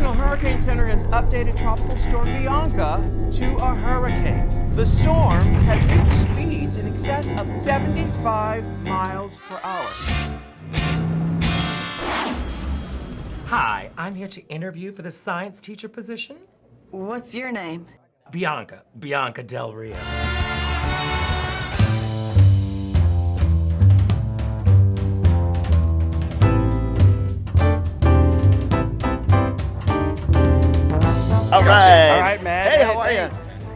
National Hurricane Center has updated Tropical Storm Bianca to a hurricane. The storm has reached speeds in excess of 75 miles per hour. Hi, I'm here to interview for the science teacher position. What's your name? Bianca Del Rio. All right. All right, Matt. Hey, how are you?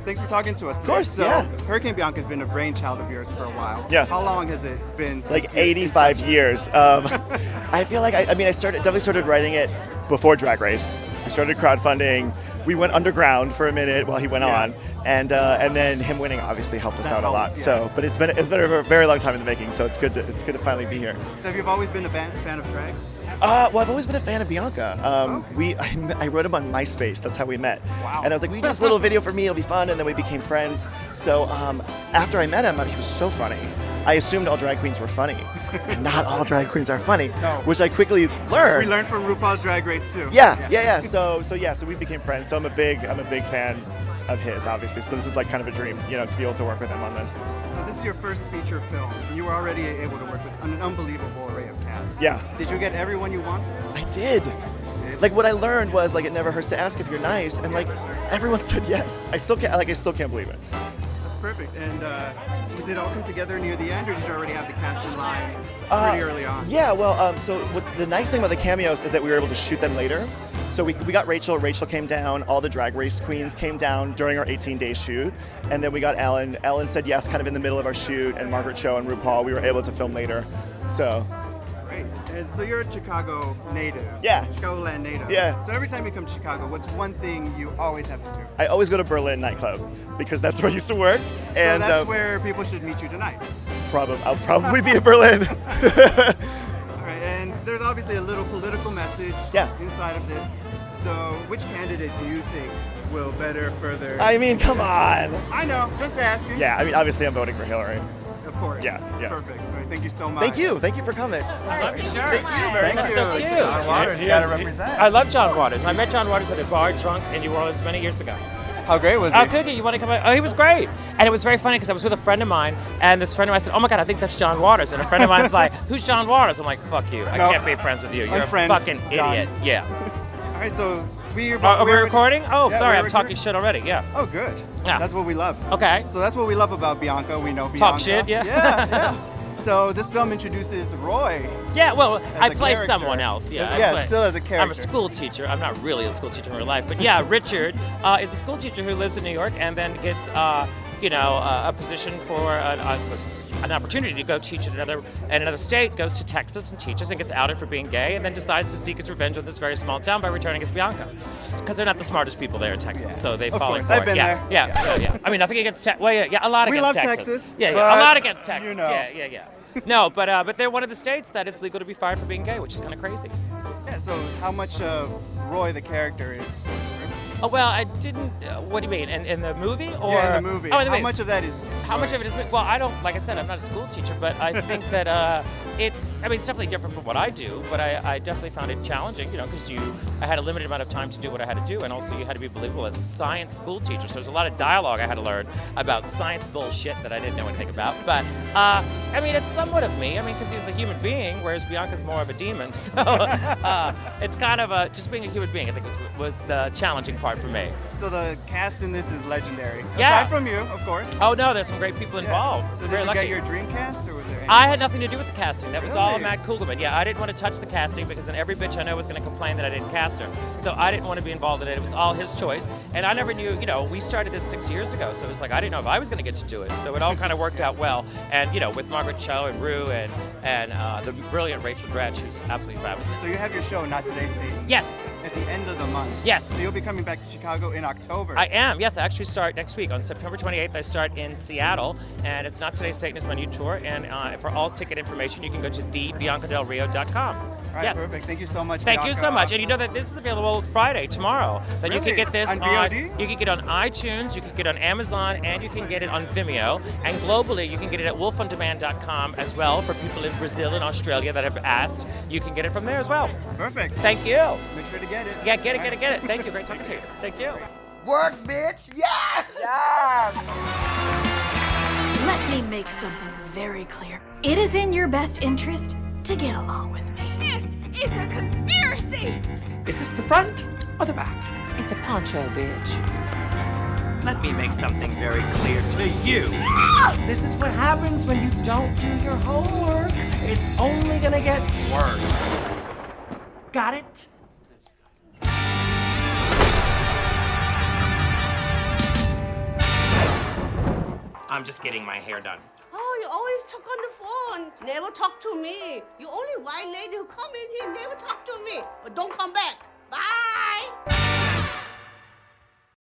Thanks for talking to us today. Of course, So, yeah. Hurricane Bianca has been a brainchild of yours for a while. Yeah. How long has it been? Since Like your 85 inception? years. I feel like I definitely started writing it before Drag Race. We started crowdfunding. We went underground for a minute while he went on, and then him winning obviously helped us That out a lot. helped, yeah. So, but it's been a very long time in the making. So it's good to finally be here. So have you always been a fan of drag? Well, I've always been a fan of Bianca. I wrote him on MySpace. That's how we met. Wow. And I was like, we do this little video for me. It'll be fun. And then we became friends. So after I met him, he was so funny. I assumed all drag queens were funny, and not all drag queens are funny, No. which I quickly learned. We learned from RuPaul's Drag Race too. Yeah. So we became friends. So I'm a big fan of his, obviously. So this is like kind of a dream, to be able to work with him on this. So this is your first feature film. You were already able to work with an unbelievable array of cast. Yeah. Did you get everyone you wanted? I did. Like what I learned was like it never hurts to ask if you're nice, and like everyone said yes. I still can't believe it. That's perfect. And did it all come together near the end, or did you already have the cast in line pretty early on? Yeah, well, so the nice thing about the cameos is that we were able to shoot them later. So we got Rachel. Rachel came down. All the Drag Race queens came down during our 18-day shoot. And then we got Ellen. Ellen said yes kind of in the middle of our shoot. And Margaret Cho and RuPaul, we were able to film later. So. Great. And so you're a Chicago native. Yeah. Chicagoland native. Yeah. So every time you come to Chicago, what's one thing you always have to do? I always go to Berlin nightclub because that's where I used to work. And so that's where people should meet you tonight. I'll probably be in Berlin. All right. And there's obviously a little political message inside of this. So which candidate do you think will better further? I mean, come on. I know. Just asking. Yeah, I mean, obviously I'm voting for Hillary. Of course. Yeah. Perfect. All right, thank you so much. Thank you for coming. Sure. Thank you very much. So cute. John Waters, you gotta represent. I love John Waters. I met John Waters at a bar drunk in New Orleans many years ago. How great was he? Oh, good. You want to come out? Oh, he was great. And it was very funny because I was with a friend of mine, and this friend of mine said, "Oh my God, I think that's John Waters." And a friend of mine's like, "Who's John Waters?" I'm like, "Fuck you. I can't be friends with you. You're Unfriend a fucking John. idiot." Yeah. All right, so we're Are we recording? Oh, Yeah, sorry. we're I'm talking recording. shit already. Yeah. Oh, good. Yeah. That's what we love. Okay. So that's what we love about Bianca. We know Bianca. Talk shit, yeah. Yeah. So this film introduces Roy. Yeah, well, I a play character. someone else. Yeah, Yeah, I play- still as a character. I'm a school teacher. I'm not really a school teacher in real life, but yeah, Richard is a school teacher who lives in New York and then gets, a position for an opportunity to go teach in another state. Goes to Texas and teaches and gets outed for being gay, and then decides to seek his revenge on this very small town by returning as Bianca, because they're not the smartest people there in Texas, so they Of fall course, for I've it. been Yeah, there. yeah. I mean, nothing against Texas. Well, yeah, a lot We against love Texas. Texas, Yeah, a but, lot against Texas. you know. Yeah. No, but they're one of the states that it's legal to be fired for being gay, which is kind of crazy. Yeah. So how much of Roy the character is? Oh well, I didn't. What do you mean? In the movie or? Yeah, in the movie. Oh, in the How movie. much of that is? How much of it is? Well, I don't. Like I said, I'm not a school teacher, but I think that it's. I mean, it's definitely different from what I do, but I definitely found it challenging. Because I had a limited amount of time to do what I had to do, and also you had to be believable as a science school teacher. So there's a lot of dialogue I had to learn about science bullshit that I didn't know anything about. But I mean, it's somewhat of me. I mean, because he's a human being, whereas Bianca's more of a demon. So it's kind of just being a human being. I think was the challenging part for me. So the cast in this is legendary. Yeah. Aside from you, of course. Oh no, there's some great people involved. So did Very you lucky. get your dream cast, or was there? I had nothing to do with the casting. That was all Really? Matt Kugelman. Yeah, I didn't want to touch the casting because then every bitch I know was going to complain that I didn't cast her. So I didn't want to be involved in it. It was all his choice. And I never knew, we started this 6 years ago. So it was like, I didn't know if I was going to get to do it. So it all kind of worked out well. And, with Margaret Cho and Rue and the brilliant Rachel Dratch, who's absolutely fabulous. So you have your show, Not Today Satan. Yes. At the end of the month. Yes. So you'll be coming back to Chicago in October. I am, yes. I actually start next week. On September 28th, I start in Seattle, and it's Not Today Satan is my new tour. And for all ticket information, you can go to thebiancadelrio.com. All right, yes. perfect. Thank you so much, Thank you Bianca. so much. And you know that this is available Friday, tomorrow. That you Really? can get this On VOD? You can get it on iTunes, you can get it on Amazon, and you can get it on Vimeo. And globally, you can get it at wolfondemand.com as well for people in Brazil and Australia that have asked. You can get it from there as well. Perfect. Thank you. Make sure to get get it. Yeah, get it. Thank you. Great talking to you. Thank you. Work, bitch. Yes. Yes! Let me make something very clear. It is in your best interest to get along with me. This is a conspiracy! Is this the front or the back? It's a poncho, bitch. Let me make something very clear to you. This is what happens when you don't do your homework. It's only gonna get worse. Got it? I'm just getting my hair done. Oh, you always talk on the phone. Never talk to me. You only white lady who come in here never talk to me. But don't come back.